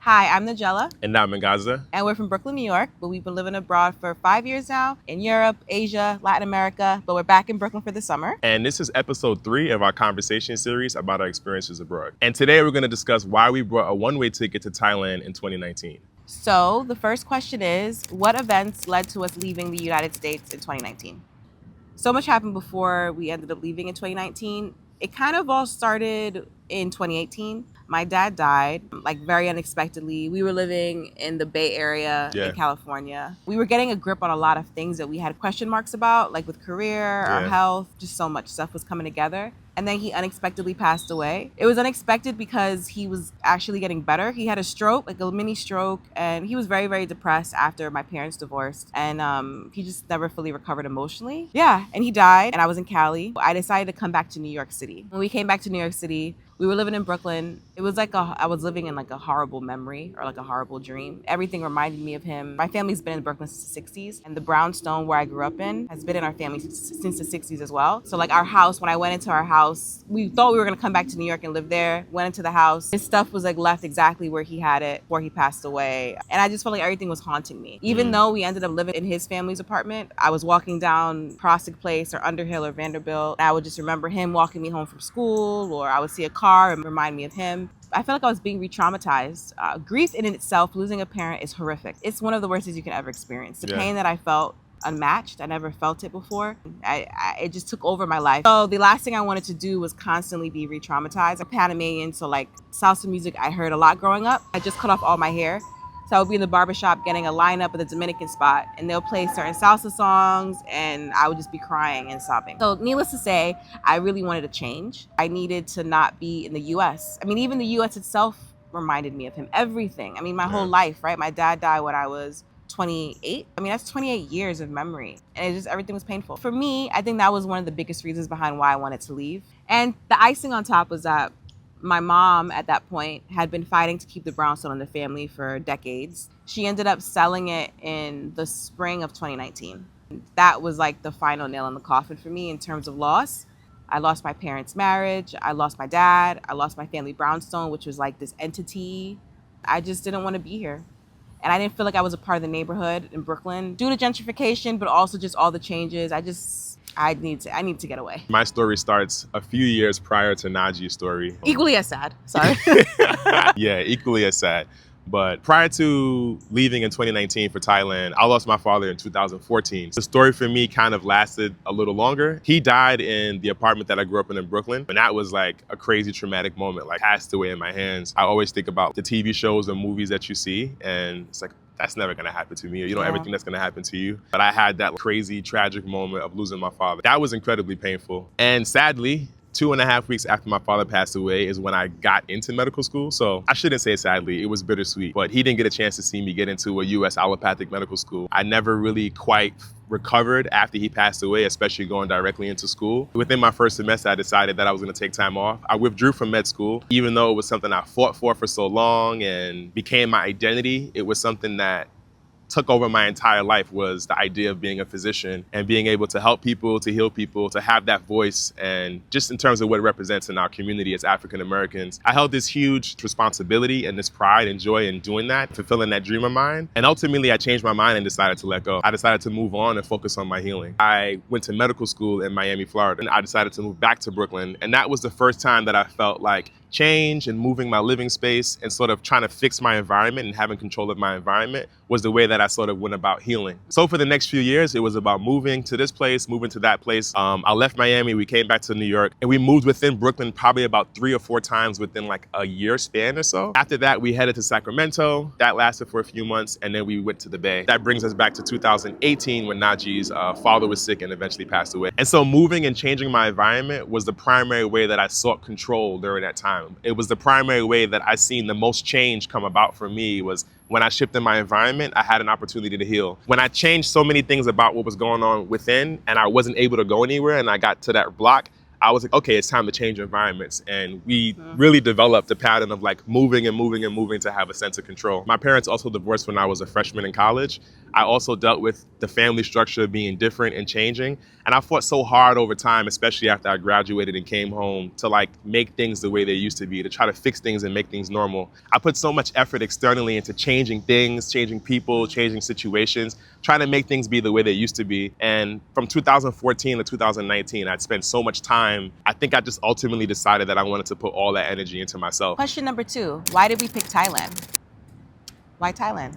Hi, I'm Nigella, And I'm in Gaza. and we're from Brooklyn, New York, but we've been living abroad for 5 years now in Europe, Asia, Latin America, but we're back in Brooklyn for the summer. And this is episode 3 of our conversation series about our experiences abroad. And today we're going to discuss why we brought a one-way ticket to Thailand in 2019. So the first question is, what events led to us leaving the United States in 2019? So much happened before we ended up leaving in 2019. It kind of all started in 2018. My dad died, like very unexpectedly. We were living in the Bay Area in California. We were getting a grip on a lot of things that we had question marks about, like with career, our health, just so much stuff was coming together. And then he unexpectedly passed away. It was unexpected because he was actually getting better. He had a stroke, like a mini stroke, and he was very, very depressed after my parents divorced. And he just never fully recovered emotionally. Yeah, and he died, and I was in Cali. I decided to come back to New York City. When we came back to New York City, we were living in Brooklyn. It was like I was living in like a horrible memory or like a horrible dream. Everything reminded me of him. My family's been in Brooklyn since the 60s, and the brownstone where I grew up in has been in our family since the 60s as well. So like our house, when I went into our house, we thought we were gonna come back to New York and live there. Went into the house. His stuff was like left exactly where he had it before he passed away. And I just felt like everything was haunting me. Even though we ended up living in his family's apartment, I was walking down Prospect Place or Underhill or Vanderbilt. And I would just remember him walking me home from school, or I would see a car and remind me of him. I felt like I was being re-traumatized. Grief in itself, losing a parent, is horrific. It's one of the worst things you can ever experience. The pain that I felt, unmatched. I never felt it before. It just took over my life. So the last thing I wanted to do was constantly be re-traumatized. I'm Panamanian, so like salsa music I heard a lot growing up. I just cut off all my hair. So I would be in the barbershop getting a lineup at the Dominican spot, and they'll play certain salsa songs, and I would just be crying and sobbing. So needless to say, I really wanted to change. I needed to not be in the U.S. I mean, even the U.S. itself reminded me of him. Everything. I mean, my whole life, right? My dad died when I was 28. I mean, that's 28 years of memory, and everything was painful. For me, I think that was one of the biggest reasons behind why I wanted to leave. And the icing on top was that my mom at that point had been fighting to keep the brownstone in the family for decades. She ended up selling it in the spring of 2019. That was like the final nail in the coffin for me in terms of loss. I lost my parents' marriage. I lost my dad. I lost my family brownstone, which was like this entity. I just didn't want to be here. And I didn't feel like I was a part of the neighborhood in Brooklyn due to gentrification, but also just all the changes. I need to get away. My story starts a few years prior to Najee's story. Equally as sad. Sorry. Yeah, equally as sad. But prior to leaving in 2019 for Thailand, I lost my father in 2014. The story for me kind of lasted a little longer. He died in the apartment that I grew up in Brooklyn. And that was like a crazy traumatic moment, like passed away in my hands. I always think about the TV shows and movies that you see, and it's like, that's never gonna happen to me. Or you know everything that's gonna happen to you. But I had that crazy, tragic moment of losing my father. That was incredibly painful. And sadly, 2.5 weeks after my father passed away is when I got into medical school. So I shouldn't say sadly, it was bittersweet, but he didn't get a chance to see me get into a US allopathic medical school. I never really quite recovered after he passed away, especially going directly into school. Within my first semester, I decided that I was gonna take time off. I withdrew from med school, even though it was something I fought for so long and became my identity. It was something that took over my entire life, was the idea of being a physician and being able to help people, to heal people, to have that voice, and just in terms of what it represents in our community as African Americans. I held this huge responsibility and this pride and joy in doing that, fulfilling that dream of mine. And ultimately, I changed my mind and decided to let go. I decided to move on and focus on my healing. I went to medical school in Miami, Florida, and I decided to move back to Brooklyn. And that was the first time that I felt like change and moving my living space and sort of trying to fix my environment and having control of my environment was the way that I sort of went about healing. So for the next few years, it was about moving to this place, moving to that place. I left Miami, we came back to New York, and we moved within Brooklyn probably about 3 or 4 times within like a year span or so. After that, we headed to Sacramento. That lasted for a few months, and then we went to the Bay. That brings us back to 2018 when Najee's father was sick and eventually passed away. And so moving and changing my environment was the primary way that I sought control during that time. It was the primary way that I seen the most change come about for me. Was when I shifted my environment, I had an opportunity to heal. When I changed so many things about what was going on within and I wasn't able to go anywhere and I got to that block, I was like, okay, it's time to change environments. And we really developed a pattern of like moving and moving and moving to have a sense of control. My parents also divorced when I was a freshman in college. I also dealt with the family structure being different and changing. And I fought so hard over time, especially after I graduated and came home, to like make things the way they used to be, to try to fix things and make things normal. I put so much effort externally into changing things, changing people, changing situations, trying to make things be the way they used to be. And from 2014 to 2019, I'd spent so much time. I think I just ultimately decided that I wanted to put all that energy into myself. Question number 2, why did we pick Thailand? Why Thailand?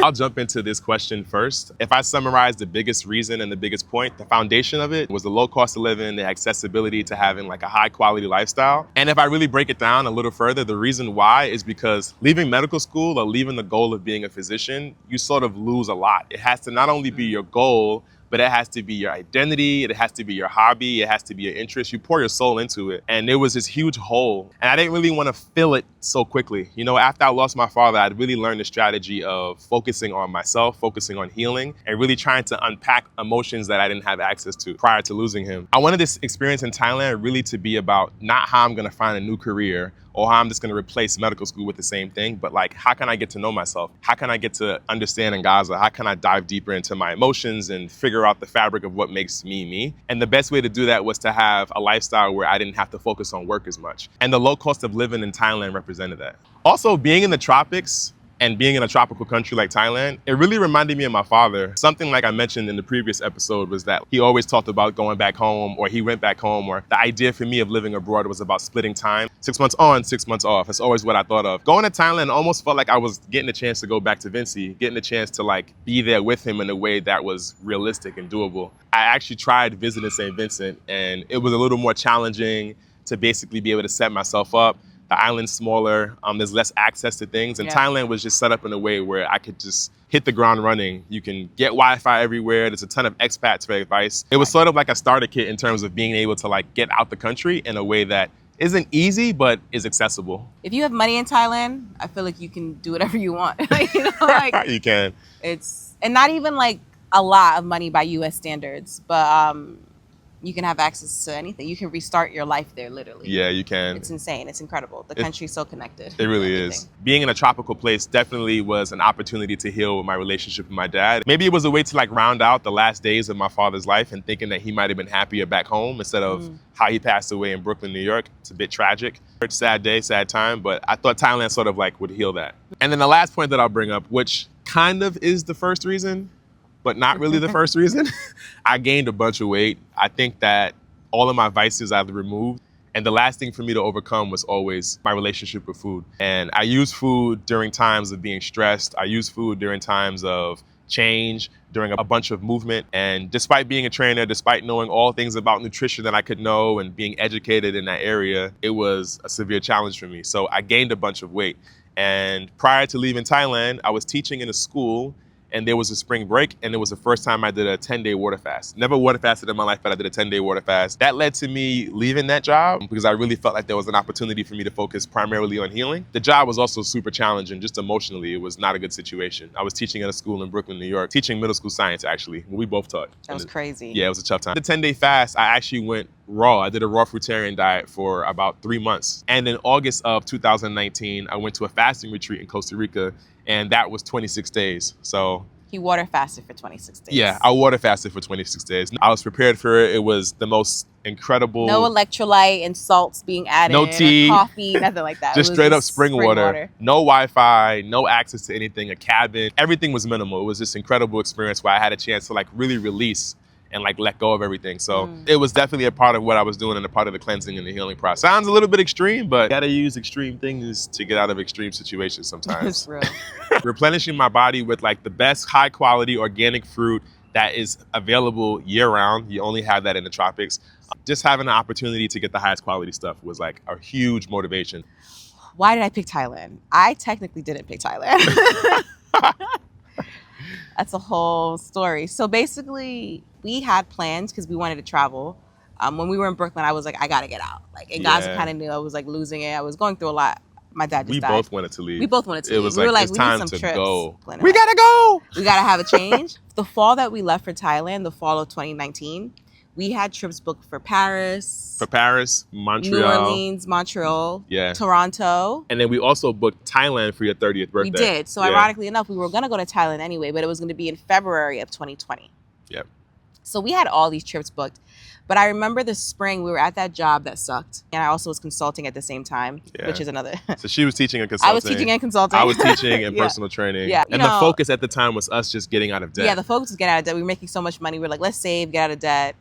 I'll jump into this question first. If I summarize the biggest reason and the biggest point, the foundation of it was the low cost of living, the accessibility to having like a high quality lifestyle. And if I really break it down a little further, the reason why is because leaving medical school or leaving the goal of being a physician, you sort of lose a lot. It has to not only be your goal, but it has to be your identity, it has to be your hobby, it has to be your interest. You pour your soul into it. And there was this huge hole. And I didn't really want to fill it so quickly. You know, after I lost my father, I'd really learned the strategy of focusing on myself, focusing on healing, and really trying to unpack emotions that I didn't have access to prior to losing him. I wanted this experience in Thailand really to be about not how I'm gonna find a new career or how I'm just gonna replace medical school with the same thing, but like, how can I get to know myself? How can I get to understand Ngaza? How can I dive deeper into my emotions and figure out the fabric of what makes me, me? And the best way to do that was to have a lifestyle where I didn't have to focus on work as much. And the low cost of living in Thailand represented that. Also, being in the tropics and being in a tropical country like Thailand, it really reminded me of my father. Something like I mentioned in the previous episode was that he always talked about going back home, or he went back home, or the idea for me of living abroad was about splitting time. 6 months on, 6 months off. That's always what I thought of. Going to Thailand almost felt like I was getting a chance to go back to Vinci, getting a chance to like be there with him in a way that was realistic and doable. I actually tried visiting St. Vincent, and it was a little more challenging to basically be able to set myself up. The island's smaller, there's less access to things. And Thailand was just set up in a way where I could just hit the ground running. You can get Wi-Fi everywhere. There's a ton of expats for advice. It was sort of like a starter kit in terms of being able to like get out the country in a way that isn't easy, but is accessible. If you have money in Thailand, I feel like you can do whatever you want. You know, like you can. And not even like a lot of money by US standards, but you can have access to anything. You can restart your life there, literally. Yeah, you can. It's insane. It's incredible. The country's so connected. It really is. Being in a tropical place definitely was an opportunity to heal with my relationship with my dad. Maybe it was a way to like round out the last days of my father's life and thinking that he might have been happier back home instead of how he passed away in Brooklyn, New York. It's a bit tragic. Sad day, sad time, but I thought Thailand sort of like would heal that. And then the last point that I'll bring up, which kind of is the first reason, but not really the first reason. I gained a bunch of weight. I think that all of my vices I've removed. And the last thing for me to overcome was always my relationship with food. And I use food during times of being stressed. I use food during times of change, during a bunch of movement. And despite being a trainer, despite knowing all things about nutrition that I could know and being educated in that area, it was a severe challenge for me. So I gained a bunch of weight. And prior to leaving Thailand, I was teaching in a school, and there was a spring break, and it was the first time I did a 10-day water fast. Never water fasted in my life, but I did a 10-day water fast. That led to me leaving that job because I really felt like there was an opportunity for me to focus primarily on healing. The job was also super challenging, just emotionally. It was not a good situation. I was teaching at a school in Brooklyn, New York, teaching middle school science, actually. We both taught. That was crazy. Yeah, it was a tough time. The 10-day fast, I actually went raw. I did a raw fruitarian diet for about 3 months. And in August of 2019, I went to a fasting retreat in Costa Rica, and that was 26 days. So he water fasted for 26 days. Yeah, I water fasted for 26 days. I was prepared for it. It was the most incredible. No electrolyte and salts being added. No tea. Coffee, nothing like that. Just straight up spring water. No Wi-Fi, no access to anything, a cabin. Everything was minimal. It was this incredible experience where I had a chance to like really release and like let go of everything. So it was definitely a part of what I was doing and a part of the cleansing and the healing process. Sounds a little bit extreme, but you gotta use extreme things to get out of extreme situations sometimes. It's real. Replenishing my body with like the best high quality organic fruit that is available year round. You only have that in the tropics. Just having the opportunity to get the highest quality stuff was like a huge motivation. Why did I pick Thailand? I technically didn't pick Thailand. That's a whole story. So basically, we had plans because we wanted to travel. When we were in Brooklyn, I was like, I gotta get out. Like, and guys kind of knew I was like losing it. I was going through a lot. My dad just died. We both wanted to leave. We both wanted to leave. It was we were like, it's we time need some to trips. go. We gotta go. We gotta have a change. The fall that we left for Thailand, the fall of 2019, We had trips booked for Paris, New Montreal. Orleans, Montreal, Yeah. Toronto. And then we also booked Thailand for your 30th birthday. We did. So ironically enough, we were going to go to Thailand anyway, but it was going to be in February of 2020. Yep. So we had all these trips booked. But I remember the spring, we were at that job that sucked. And I also was consulting at the same time, which is another. So she was teaching and consulting. I was teaching and consulting. I was teaching and personal training. Yeah. And the focus at the time was us just getting out of debt. Yeah, the focus was getting out of debt. We were making so much money. We were like, let's save, get out of debt.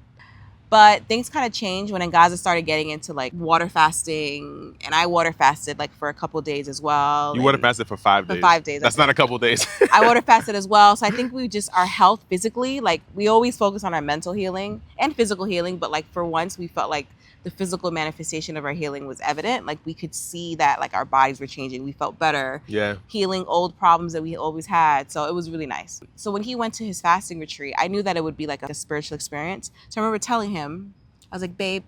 But things kind of changed when Ngaza started getting into like water fasting, and I water fasted like for a couple of days as well. You water fasted for 5 days. For 5 days. That's not a couple of days. I water fasted as well. So I think our health physically, like we always focus on our mental healing and physical healing, but like for once we felt like the physical manifestation of our healing was evident. Like we could see that like our bodies were changing. We felt better. Yeah. Healing old problems that we always had. So it was really nice. So when he went to his fasting retreat, I knew that it would be like a spiritual experience. So I remember telling him, I was like, babe,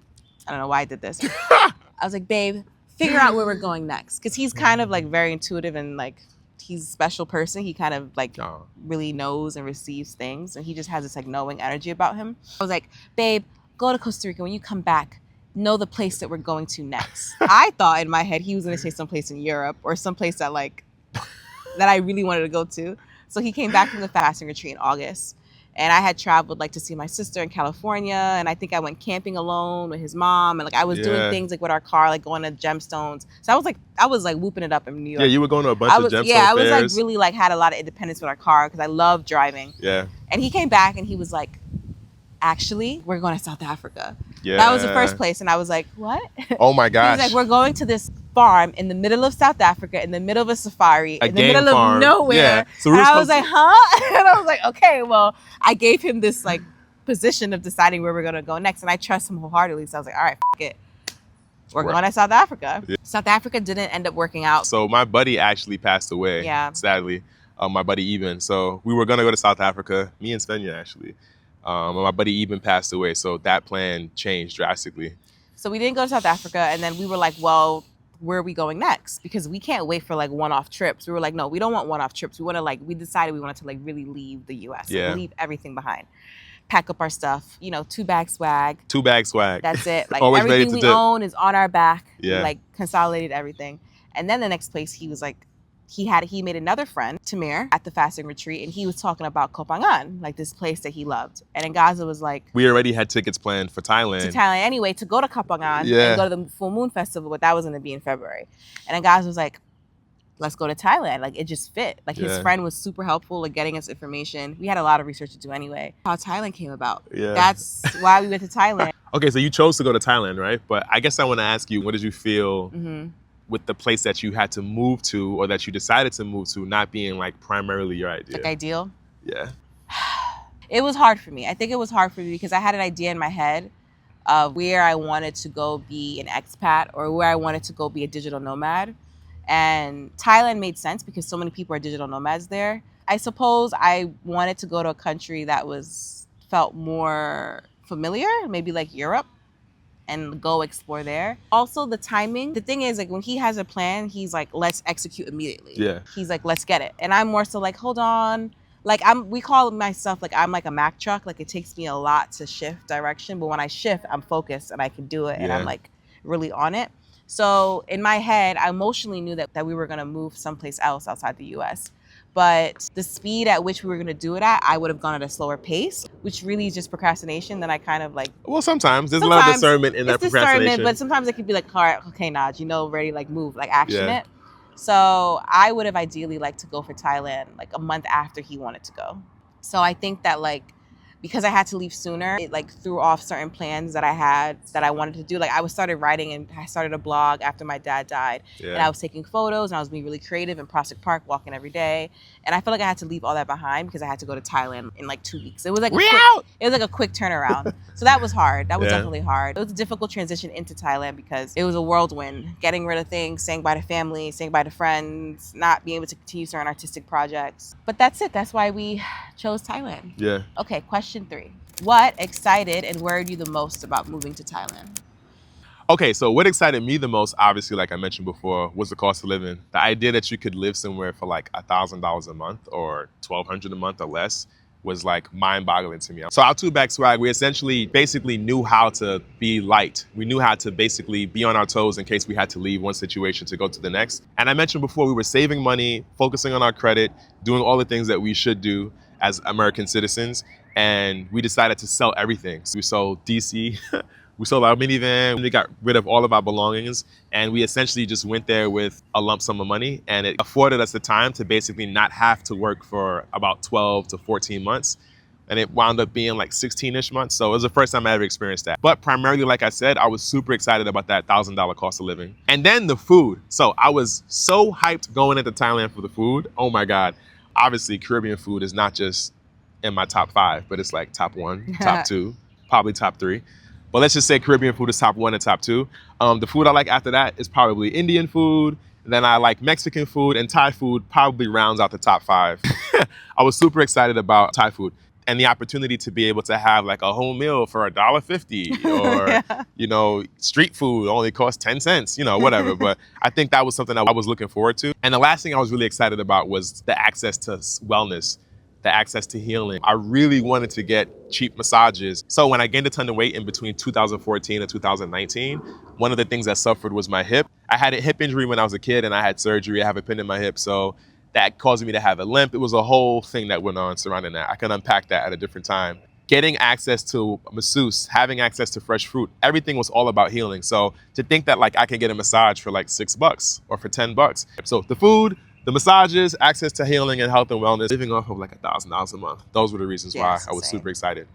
I don't know why I did this. I was like, babe, figure out where we're going next. Because he's kind of like very intuitive and like he's a special person. He kind of like really knows and receives things. And he just has this like knowing energy about him. I was like, babe, go to Costa Rica. When you come back, know the place that we're going to next. I thought in my head he was going to say someplace in Europe or someplace that like that I really wanted to go to. So he came back from the fasting retreat in August, and I had traveled like to see my sister in California, and I think I went camping alone with his mom, and like I was doing things like with our car, like going to gemstones. So I was like whooping it up in New York. Yeah, you were going to a bunch of gemstone I was fairs. like really like had a lot of independence with our car because I love driving. Yeah. And he came back and he was like, actually, we're going to South Africa. Yeah. That was the first place. And I was like, what? Oh my gosh. He was like, we're going to this farm in the middle of South Africa, in the middle of a safari, in the middle farm. of nowhere. Yeah. So and I was like, huh? And I was like, okay, well, I gave him this like position of deciding where we're going to go next. And I trust him wholeheartedly. So I was like, all right, f it. We're going to South Africa. Yeah. South Africa didn't end up working out. So my buddy actually passed away, sadly. My buddy Eben. So we were going to go to South Africa, me and Svenja actually. And my buddy Eben passed away. So that plan changed drastically. So we didn't go to South Africa. And then we were like, well, where are we going next? Because we can't wait for like one-off trips. We were like, no, we don't want one-off trips. We decided we wanted to like really leave the US. Yeah. Leave everything behind. Pack up our stuff, 2-bag swag. 2-bag swag. That's it. Like Always everything ready we own is on our back. Yeah. We like consolidated everything. And then the next place he was like, he made another friend, Tamir, at the fasting retreat, and he was talking about Koh Phangan, like this place that he loved. And Ngaza was like, we already had tickets planned for Thailand. To Thailand anyway, to go to Koh Phangan and go to the Full Moon Festival, but that was going to be in February. And Ngaza was like, let's go to Thailand. Like it just fit. Like his friend was super helpful, like getting us information. We had a lot of research to do anyway. How Thailand came about. Yeah. That's why we went to Thailand. Okay, so you chose to go to Thailand, right? But I guess I want to ask you, what did you feel with the place that you had to move to or that you decided to move to not being like primarily your idea? Like ideal? Yeah. It was hard for me. I think it was hard for me because I had an idea in my head of where I wanted to go be an expat or where I wanted to go be a digital nomad. And Thailand made sense because so many people are digital nomads there. I suppose I wanted to go to a country that felt more familiar, maybe like Europe, and go explore there. Also, the timing. The thing is, like, when he has a plan, he's like, let's execute immediately. Yeah. He's like, let's get it. And I'm more so like, hold on. Like, we call myself, like, I'm like a Mack truck. Like, it takes me a lot to shift direction. But when I shift, I'm focused and I can do it. And I'm like really on it. So in my head, I emotionally knew that we were going to move someplace else outside the US. But the speed at which we were going to do it at, I would have gone at a slower pace, which really is just procrastination. Then I kind of like... Well, sometimes. There's a lot of discernment in that procrastination. But sometimes it could be like, all right, okay, Naj, ready, like move, like action it. So I would have ideally liked to go for Thailand like a month after he wanted to go. So I think that like, because I had to leave sooner, it like threw off certain plans that I had that I wanted to do. Like I started writing and I started a blog after my dad died. Yeah. And I was taking photos and I was being really creative in Prospect Park, walking every day. And I felt like I had to leave all that behind because I had to go to Thailand in like 2 weeks. It was like a quick turnaround. So that was hard. That was definitely hard. It was a difficult transition into Thailand because it was a whirlwind. Getting rid of things, saying bye to family, saying bye to friends, not being able to continue certain artistic projects. But that's it. That's why we chose Thailand. Yeah. Okay, question 3. What excited and worried you the most about moving to Thailand? Okay, so what excited me the most, obviously, like I mentioned before, was the cost of living. The idea that you could live somewhere for like $1,000 a month or $1,200 a month or less was like mind-boggling to me. So our two-bag swag, we essentially basically knew how to be light. We knew how to basically be on our toes in case we had to leave one situation to go to the next. And I mentioned before, we were saving money, focusing on our credit, doing all the things that we should do as American citizens. And we decided to sell everything. So we sold DC, we sold our minivan, we got rid of all of our belongings, and we essentially just went there with a lump sum of money, and it afforded us the time to basically not have to work for about 12 to 14 months. And it wound up being like 16-ish months. So it was the first time I ever experienced that. But primarily, like I said, I was super excited about that $1,000 cost of living. And then the food. So I was so hyped going into Thailand for the food. Oh my God. Obviously, Caribbean food is not just in my top 5, but it's like top 1, top 2, probably top 3. But let's just say Caribbean food is top 1 and top 2. The food I like after that is probably Indian food. Then I like Mexican food, and Thai food probably rounds out the top 5. I was super excited about Thai food and the opportunity to be able to have like a whole meal for $1.50 or, Yeah. you know, street food only costs 10 cents, you know, whatever. But I think that was something I was looking forward to. And the last thing I was really excited about was the access to wellness, the access to healing. I really wanted to get cheap massages. So when I gained a ton of weight in between 2014 and 2019, one of the things that suffered was my hip. I had a hip injury when I was a kid and I had surgery. I have a pin in my hip. So that caused me to have a limp. It was a whole thing that went on surrounding that. I can unpack that at a different time. Getting access to a masseuse, having access to fresh fruit, everything was all about healing. So to think that like I can get a massage for like $6 or for $10. So the food, the massages, access to healing and health and wellness, living off of like $1,000 a month. Those were the reasons why I was super excited.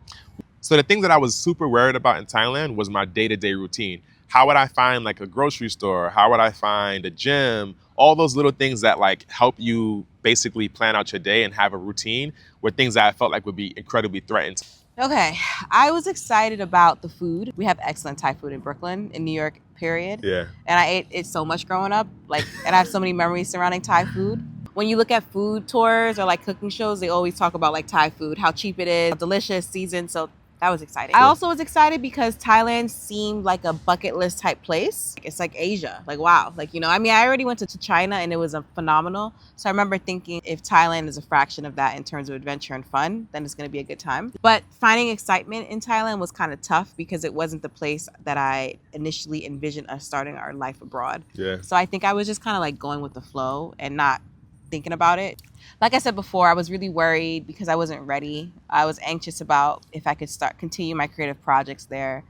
So the thing that I was super worried about in Thailand was my day-to-day routine. How would I find like a grocery store? How would I find a gym? All those little things that like help you basically plan out your day and have a routine were things that I felt like would be incredibly threatened. Okay, I was excited about the food. We have excellent Thai food in Brooklyn, in New York, period. Yeah. And I ate it so much growing up, like, and I have so many memories surrounding Thai food. When you look at food tours or like cooking shows, they always talk about like Thai food, how cheap it is, delicious, seasoned. So that was exciting. I also was excited because Thailand seemed like a bucket list type place. It's like Asia, like wow. Like, you know, I mean, I already went to China and it was phenomenal. So I remember thinking if Thailand is a fraction of that in terms of adventure and fun, then it's gonna be a good time. But finding excitement in Thailand was kind of tough because it wasn't the place that I initially envisioned us starting our life abroad. Yeah. So I think I was just kind of like going with the flow and not thinking about it. Like I said before, I was really worried because I wasn't ready. I was anxious about if I could continue my creative projects there.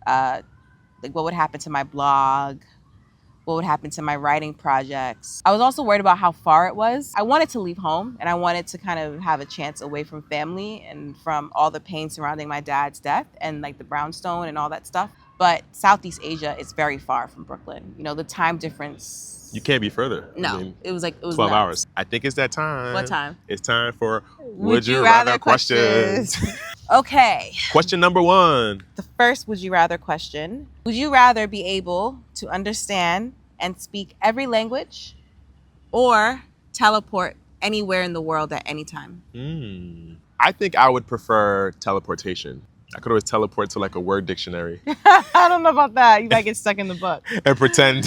Like what would happen to my blog? What would happen to my writing projects? I was also worried about how far it was. I wanted to leave home and I wanted to kind of have a chance away from family and from all the pain surrounding my dad's death and like the brownstone and all that stuff. But Southeast Asia is very far from Brooklyn. You know, the time difference. You can't be further. No, I mean, it was 12 nuts. hours. I think it's that time. What time? It's time for Would You Rather questions. Okay. Question number 1. The first would you rather question. Would you rather be able to understand and speak every language or teleport anywhere in the world at any time? I think I would prefer teleportation. I could always teleport to like a word dictionary I don't know about that. You might get stuck in the book. and pretend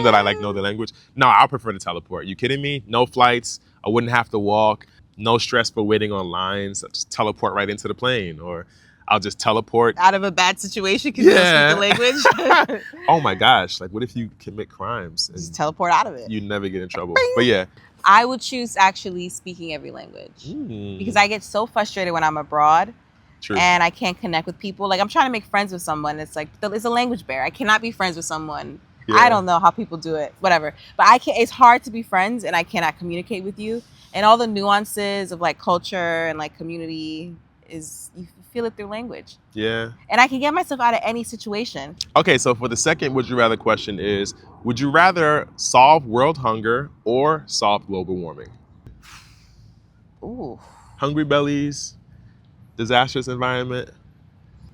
that I like know the language. No, I prefer to teleport. You kidding me? No flights. I wouldn't have to walk. No stress for waiting on lines. I'll just teleport right into the plane, or I'll just teleport Out of a bad situation because you don't speak the language. Oh my gosh! Like, what if you commit crimes Just and teleport out of it. you never get in trouble? Bing. But yeah, I would choose actually speaking every language because I get so frustrated when I'm abroad. True. And I can't connect with people. Like I'm trying to make friends with someone. It's like it's a language barrier. I cannot be friends with someone. Yeah. I don't know how people do it. Whatever. But I can. It's hard to be friends, and I cannot communicate with you. And all the nuances of like culture and like community is you feel it through language. Yeah. And I can get myself out of any situation. Okay, so for the second would you rather question is, would you rather solve world hunger or solve global warming? Ooh. Hungry bellies, disastrous environment.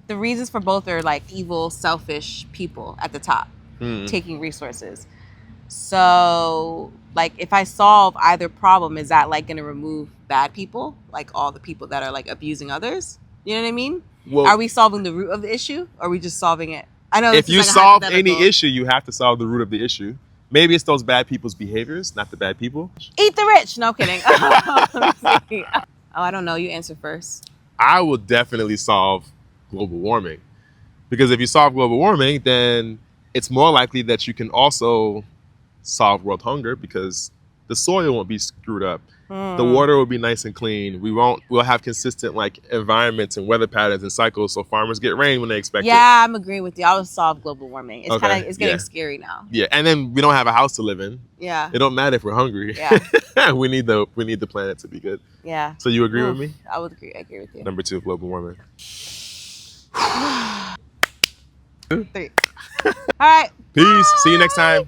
The reasons for both are like evil, selfish people at the top taking resources. So like if I solve either problem, is that like going to remove bad people? Like all the people that are like abusing others? You know what I mean? Well, are we solving the root of the issue or are we just solving it? I know if you solve any issue, you have to solve the root of the issue. Maybe it's those bad people's behaviors, not the bad people. Eat the rich. No, I'm kidding. Oh, I don't know. You answer first. I will definitely solve global warming. Because if you solve global warming, then it's more likely that you can also solve world hunger because the soil won't be screwed up. The Hmm. water will be nice and clean. We'll have consistent like environments and weather patterns and cycles so farmers get rain when they expect it. Yeah, I'm agreeing with you. I would solve global warming. It's Okay. it's Yeah. getting scary now. Yeah. And then we don't have a house to live in. Yeah. It don't matter if we're hungry. Yeah. we need the planet to be good. Yeah. So you agree Oof, with me? I would agree. I agree with you. Number 2, global warming. 3. All right. Peace. See you next time.